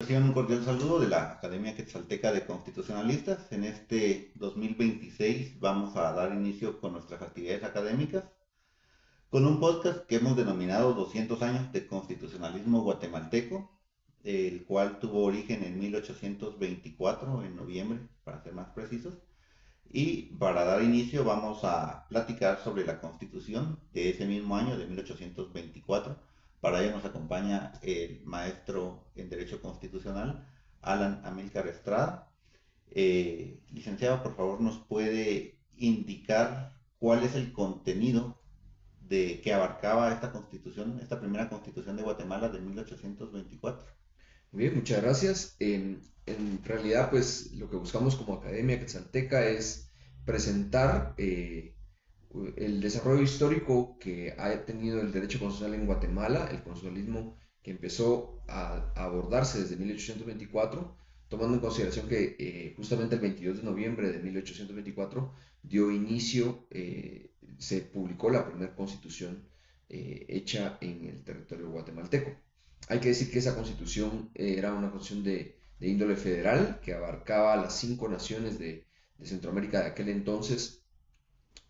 Reciban un cordial saludo de la Academia Quetzalteca de Constitucionalistas. En este 2026 vamos a dar inicio con nuestras actividades académicas con un podcast que hemos denominado 200 años de constitucionalismo guatemalteco, el cual tuvo origen en 1824, en noviembre, para ser más precisos. Y para dar inicio vamos a platicar sobre la constitución de ese mismo año, de 1824. Para ello nos acompaña el maestro en Derecho Constitucional, Alan Amílcar Estrada. Licenciado, por favor, ¿nos puede indicar cuál es el contenido de que abarcaba esta constitución, esta primera constitución de Guatemala de 1824? Muy bien, muchas gracias. En realidad, pues lo que buscamos como Academia Quetzalteca es presentar el desarrollo histórico que ha tenido el derecho constitucional en Guatemala, el constitucionalismo que empezó a abordarse desde 1824, tomando en consideración que justamente el 22 de noviembre de 1824 dio inicio, se publicó la primera constitución hecha en el territorio guatemalteco. Hay que decir que esa constitución era una constitución de índole federal que abarcaba las 5 naciones de Centroamérica de aquel entonces,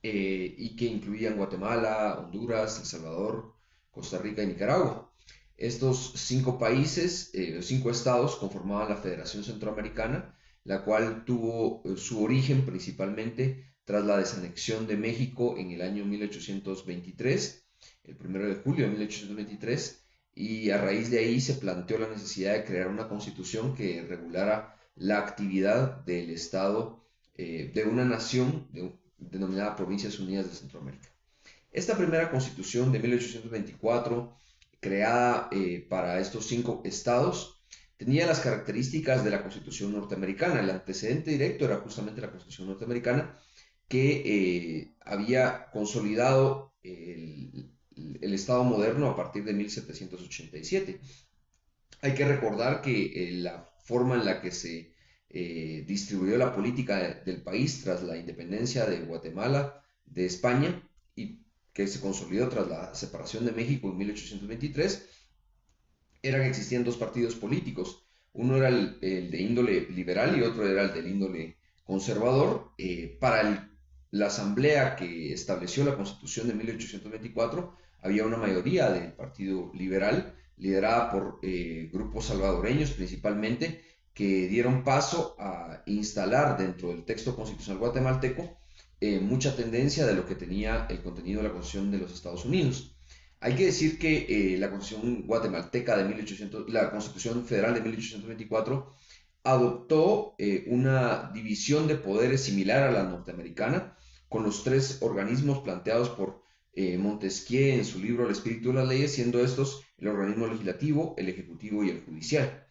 y que incluían Guatemala, Honduras, El Salvador, Costa Rica y Nicaragua. Estos 5 países, 5 estados, conformaban la Federación Centroamericana, la cual tuvo su origen principalmente tras la desanexión de México en el año 1823, el 1 de julio de 1823, y a raíz de ahí se planteó la necesidad de crear una constitución que regulara la actividad del Estado, de una nación denominada Provincias Unidas de Centroamérica. Esta primera constitución de 1824, creada para estos 5 estados, tenía las características de la constitución norteamericana. El antecedente directo era justamente la constitución norteamericana, que había consolidado el Estado moderno a partir de 1787. Hay que recordar que la forma en la que se distribuyó la política del país tras la independencia de Guatemala de España, y que se consolidó tras la separación de México en 1823, era que existían 2 partidos políticos. Uno era el de índole liberal y otro era el del índole conservador. Para la asamblea que estableció la constitución de 1824 había una mayoría del partido liberal, liderada por grupos salvadoreños principalmente, que dieron paso a instalar dentro del texto constitucional guatemalteco mucha tendencia de lo que tenía el contenido de la Constitución de los Estados Unidos. Hay que decir que la Constitución guatemalteca de 1800, la Constitución Federal de 1824, adoptó una división de poderes similar a la norteamericana, con los 3 organismos planteados por Montesquieu en su libro El espíritu de las leyes, siendo estos el organismo legislativo, el ejecutivo y el judicial.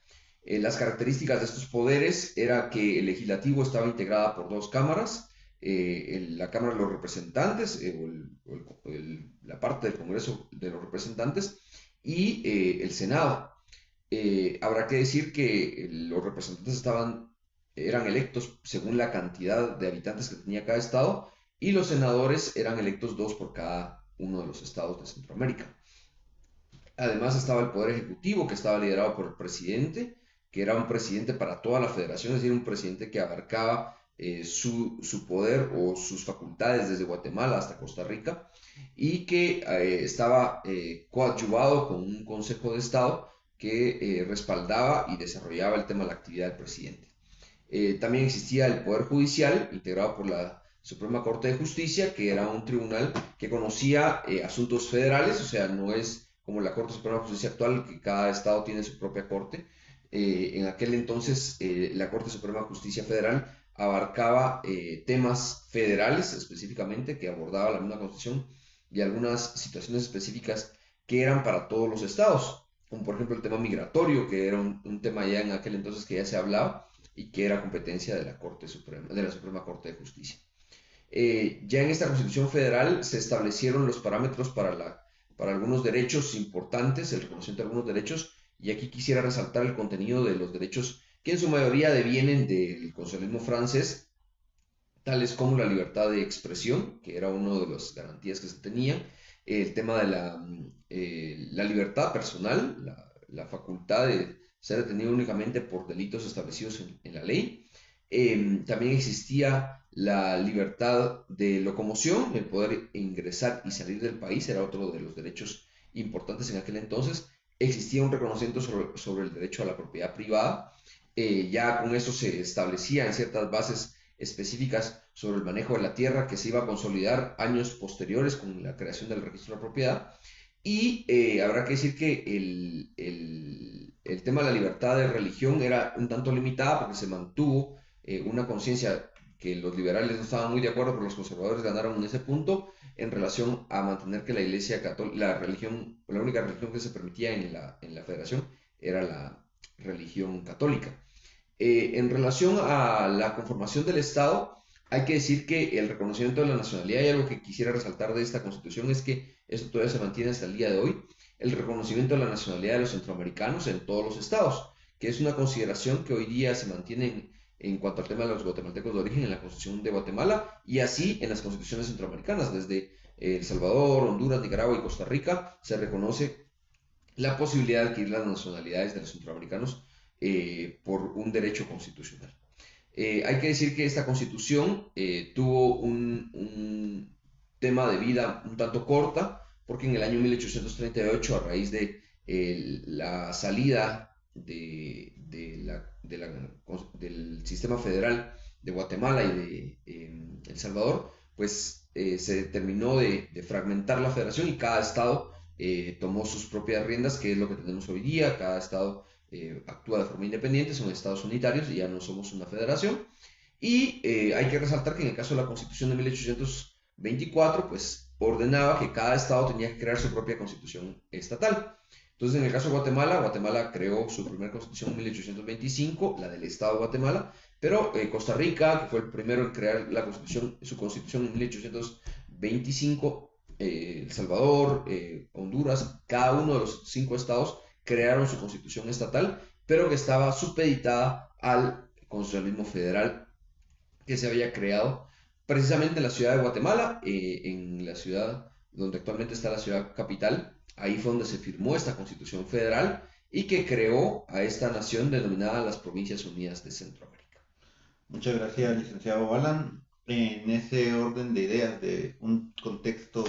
Las características de estos poderes era que el legislativo estaba integrada por 2 cámaras, la Cámara de los Representantes, la parte del Congreso de los Representantes, y el Senado. Habrá que decir que los representantes eran electos según la cantidad de habitantes que tenía cada estado, y los senadores eran electos 2 por cada uno de los estados de Centroamérica. Además estaba el Poder Ejecutivo, que estaba liderado por el presidente, que era un presidente para toda la federación, es decir, un presidente que abarcaba su poder o sus facultades desde Guatemala hasta Costa Rica, y que estaba coadyuvado con un Consejo de Estado que respaldaba y desarrollaba el tema de la actividad del presidente. También existía el Poder Judicial, integrado por la Suprema Corte de Justicia, que era un tribunal que conocía asuntos federales, o sea, no es como la Corte Suprema de Justicia actual, que cada estado tiene su propia corte. En aquel entonces, la Corte Suprema de Justicia Federal abarcaba temas federales específicamente, que abordaba la misma Constitución, y algunas situaciones específicas que eran para todos los estados, como por ejemplo el tema migratorio, que era un tema ya en aquel entonces que ya se hablaba y que era competencia de la Corte Suprema, de la Suprema Corte de Justicia. Ya en esta Constitución Federal se establecieron los parámetros para algunos derechos importantes, el reconocimiento de algunos derechos, y aquí quisiera resaltar el contenido de los derechos que en su mayoría devienen del constitucionalismo francés, tales como la libertad de expresión, que era una de las garantías que se tenía, el tema de la libertad personal, la facultad de ser detenido únicamente por delitos establecidos en la ley. También existía la libertad de locomoción, el poder ingresar y salir del país, era otro de los derechos importantes en aquel entonces. Existía un reconocimiento sobre el derecho a la propiedad privada. Ya con eso se establecían ciertas bases específicas sobre el manejo de la tierra que se iba a consolidar años posteriores con la creación del registro de la propiedad. Y habrá que decir que el tema de la libertad de religión era un tanto limitada porque se mantuvo una conciencia que los liberales no estaban muy de acuerdo, pero los conservadores ganaron en ese punto en relación a mantener que la iglesia católica, la religión, la única religión que se permitía en la federación era la religión católica. En relación a la conformación del Estado, hay que decir que el reconocimiento de la nacionalidad, y algo que quisiera resaltar de esta constitución es que eso todavía se mantiene hasta el día de hoy, el reconocimiento de la nacionalidad de los centroamericanos en todos los estados, que es una consideración que hoy día se mantiene en cuanto al tema de los guatemaltecos de origen en la Constitución de Guatemala y así en las constituciones centroamericanas, desde El Salvador, Honduras, Nicaragua y Costa Rica, se reconoce la posibilidad de adquirir las nacionalidades de los centroamericanos por un derecho constitucional. Hay que decir que esta constitución tuvo un tema de vida un tanto corta, porque en el año 1838, a raíz de la salida del sistema federal de Guatemala y de El Salvador, pues se terminó de fragmentar la federación y cada estado tomó sus propias riendas, que es lo que tenemos hoy día. Cada estado actúa de forma independiente, son estados unitarios y ya no somos una federación. Y hay que resaltar que en el caso de la Constitución de 1824, pues ordenaba que cada estado tenía que crear su propia constitución estatal. Entonces, en el caso de Guatemala, Guatemala creó su primera constitución en 1825, la del estado de Guatemala, pero Costa Rica, que fue el primero en crear su constitución en 1825, El Salvador, Honduras, cada uno de los 5 estados crearon su constitución estatal, pero que estaba supeditada al constitucionalismo federal que se había creado precisamente en la ciudad de Guatemala, en la ciudad donde actualmente está la ciudad capital. Ahí fue donde se firmó esta constitución federal y que creó a esta nación denominada las Provincias Unidas de Centroamérica. Muchas gracias, licenciado Alan. En ese orden de ideas de un contexto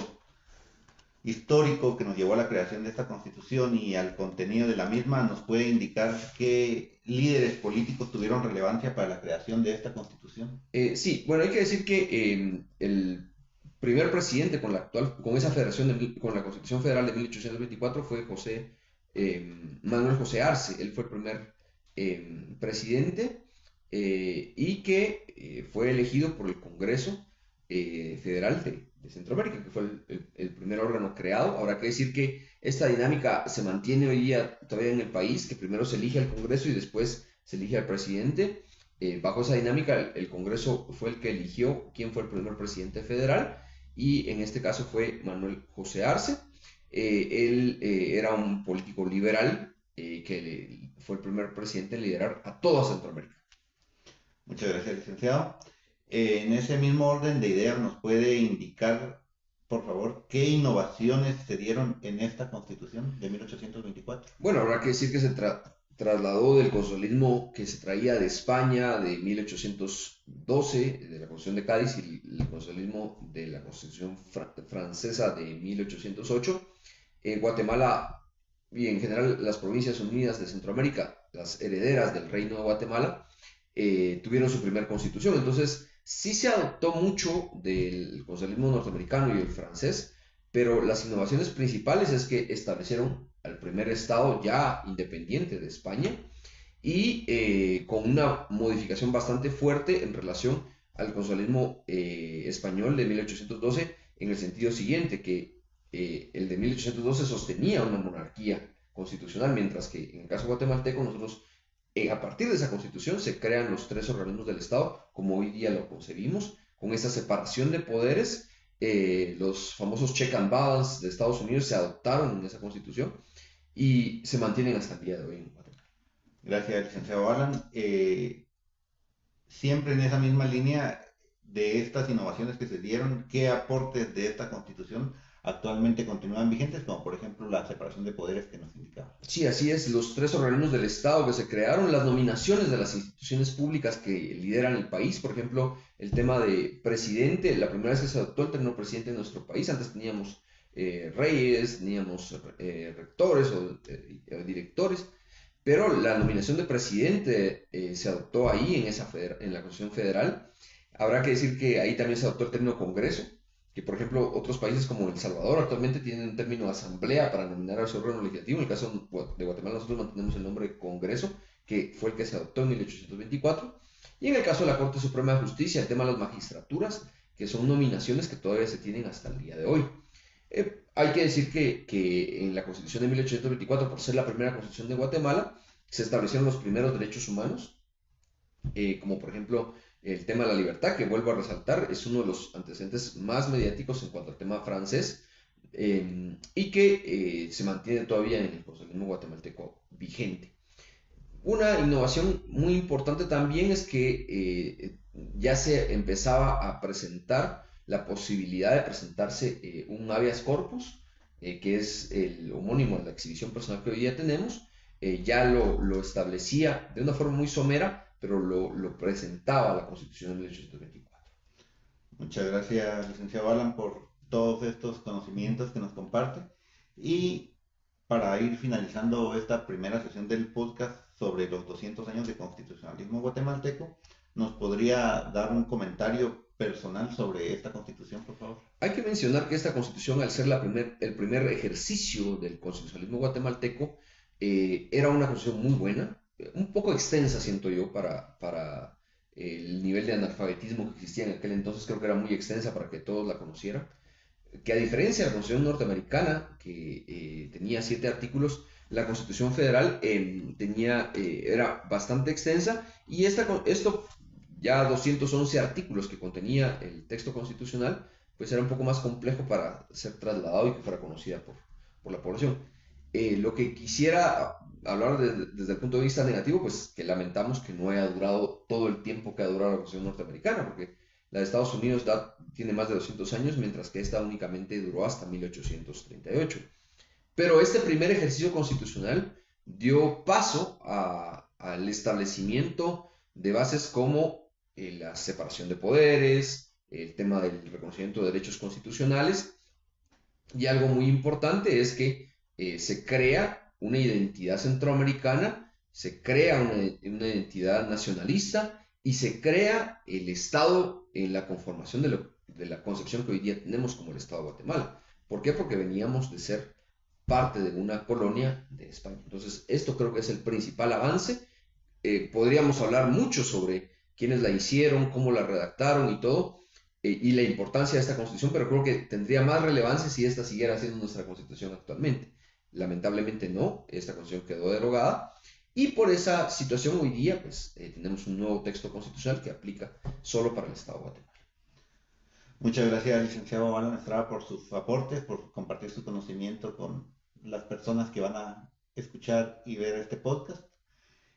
histórico que nos llevó a la creación de esta constitución y al contenido de la misma, ¿nos puede indicar qué líderes políticos tuvieron relevancia para la creación de esta constitución? Sí, bueno, hay que decir que el primer presidente con esa con la Constitución Federal de 1824 fue Manuel José Arce. Él fue el primer presidente y que fue elegido por el Congreso Federal de Centroamérica, que fue el primer órgano creado. Habrá que decir que esta dinámica se mantiene hoy día todavía en el país, que primero se elige al Congreso y después se elige al presidente. Bajo esa dinámica, el Congreso fue el que eligió quién fue el primer presidente federal y en este caso fue Manuel José Arce. Él era un político liberal que fue el primer presidente en liderar a toda Centroamérica. Muchas gracias, licenciado. En ese mismo orden de ideas, ¿nos puede indicar, por favor, qué innovaciones se dieron en esta constitución de 1824? Bueno, habrá que decir que se trasladó del constitucionalismo que se traía de España de 1812, de la Constitución de Cádiz, y el constitucionalismo de la Constitución francesa de 1808. Guatemala y en general las Provincias Unidas de Centroamérica, las herederas del Reino de Guatemala, tuvieron su primera constitución. Entonces, sí se adoptó mucho del constitucionalismo norteamericano y el francés, pero las innovaciones principales es que establecieron al primer estado ya independiente de España y con una modificación bastante fuerte en relación al constitucionalismo español de 1812 en el sentido siguiente, que el de 1812 sostenía una monarquía constitucional, mientras que en el caso guatemalteco nosotros a partir de esa constitución se crean los 3 organismos del Estado, como hoy día lo concebimos, con esta separación de poderes. Los famosos check and balance de Estados Unidos se adoptaron en esa constitución y se mantienen hasta el día de hoy en Guatemala. Gracias, licenciado Alan. Siempre en esa misma línea de estas innovaciones que se dieron, ¿qué aportes de esta constitución actualmente continúan vigentes, como por ejemplo la separación de poderes que nos indicaba. Sí, así es, los tres organismos del Estado que se crearon, las nominaciones de las instituciones públicas que lideran el país, por ejemplo, el tema de presidente, la primera vez que se adoptó el término presidente en nuestro país, antes teníamos reyes, teníamos rectores o directores, pero la nominación de presidente se adoptó ahí en la Constitución Federal. Habrá que decir que ahí también se adoptó el término Congreso, que por ejemplo otros países como El Salvador actualmente tienen un término asamblea para nominar a su órgano legislativo. En el caso de Guatemala nosotros mantenemos el nombre de Congreso, que fue el que se adoptó en 1824. Y en el caso de la Corte Suprema de Justicia, el tema de las magistraturas, que son nominaciones que todavía se tienen hasta el día de hoy. Hay que decir que en la Constitución de 1824, por ser la primera Constitución de Guatemala, se establecieron los primeros derechos humanos, como por ejemplo el tema de la libertad, que vuelvo a resaltar, es uno de los antecedentes más mediáticos en cuanto al tema francés, y que se mantiene todavía en el constitucionalismo guatemalteco vigente. Una innovación muy importante también es que ya se empezaba a presentar la posibilidad de presentarse un habeas corpus, que es el homónimo de la exhibición personal que hoy día tenemos. Ya lo establecía de una forma muy somera, pero lo presentaba la Constitución de 1824. Muchas gracias, licenciado Alan, por todos estos conocimientos que nos comparte. Y para ir finalizando esta primera sesión del podcast sobre los 200 años de constitucionalismo guatemalteco, ¿nos podría dar un comentario personal sobre esta constitución, por favor? Hay que mencionar que esta constitución, al ser el primer ejercicio del constitucionalismo guatemalteco, era una constitución muy buena, un poco extensa, siento yo, para el nivel de analfabetismo que existía en aquel entonces. Creo que era muy extensa para que todos la conocieran. Que a diferencia de la Constitución norteamericana, que tenía 7 artículos, la Constitución Federal era bastante extensa, y esto ya 211 artículos que contenía el texto constitucional, pues era un poco más complejo para ser trasladado y que fuera conocida por la población. Lo que quisiera hablar desde el punto de vista negativo, pues que lamentamos que no haya durado todo el tiempo que ha durado la Constitución norteamericana, porque la de Estados Unidos tiene más de 200 años, mientras que esta únicamente duró hasta 1838. Pero este primer ejercicio constitucional dio paso al establecimiento de bases como la separación de poderes, el tema del reconocimiento de derechos constitucionales, y algo muy importante es que se crea una identidad centroamericana, se crea una identidad nacionalista y se crea el Estado en la conformación de la concepción que hoy día tenemos como el Estado de Guatemala. ¿Por qué? Porque veníamos de ser parte de una colonia de España. Entonces, esto creo que es el principal avance. Podríamos hablar mucho sobre quiénes la hicieron, cómo la redactaron y todo, y la importancia de esta constitución, pero creo que tendría más relevancia si esta siguiera siendo nuestra constitución actualmente. Lamentablemente no, esta constitución quedó derogada, y por esa situación hoy día pues tenemos un nuevo texto constitucional que aplica solo para el Estado de Guatemala. Muchas gracias, licenciado Alan Estrada, por sus aportes, por compartir su conocimiento con las personas que van a escuchar y ver este podcast.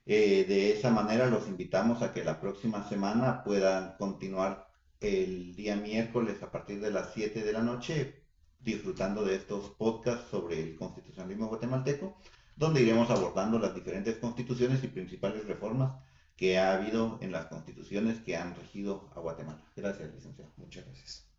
De esa manera los invitamos a que la próxima semana puedan continuar el día miércoles a partir de las 7 de la noche disfrutando de estos podcasts sobre el constitucionalismo guatemalteco, donde iremos abordando las diferentes constituciones y principales reformas que ha habido en las constituciones que han regido a Guatemala. Gracias, licenciado. Muchas gracias.